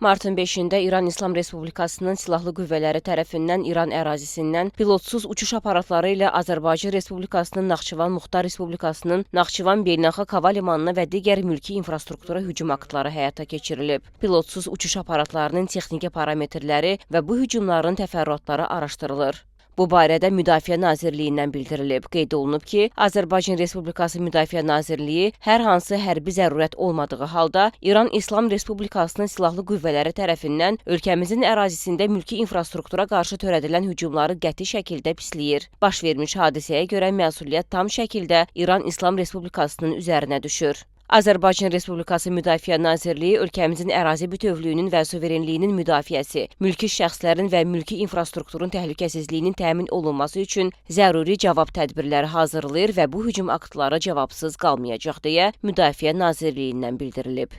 Martın 5-də İran İslam Respublikasının Silahlı Qüvvələri tərəfindən İran ərazisindən pilotsuz uçuş aparatları ilə Azərbaycan Respublikasının Naxçıvan Muxtar Respublikasının Naxçıvan Beynəlxalq Hava Limanına və digər mülki infrastruktura hücum aktları həyata keçirilib. Pilotsuz uçuş aparatlarının texniki parametrləri və bu hücumların təfərrüatları araşdırılır. Bu barədə Müdafiə Nazirliyindən bildirilib. Qeyd olunub ki, Azərbaycan Respublikası Müdafiə Nazirliyi hər hansı hərbi zərurət olmadığı halda İran İslam Respublikasının Silahlı Qüvvələri tərəfindən ölkəmizin ərazisində mülki infrastruktura qarşı törədilən hücumları qəti şəkildə pisləyir. Baş vermiş hadisəyə görə məsuliyyət tam şəkildə İran İslam Respublikasının üzərinə düşür. Azərbaycan Respublikası Müdafiə Nazirliyi ölkəmizin ərazi bütövlüyünün və suverenliyinin müdafiəsi, mülki şəxslərin və mülki infrastrukturun təhlükəsizliyinin təmin olunması üçün zəruri cavab tədbirləri hazırlayır və bu hücum aktları cavabsız qalmayacaq deyə Müdafiə Nazirliyindən bildirilib.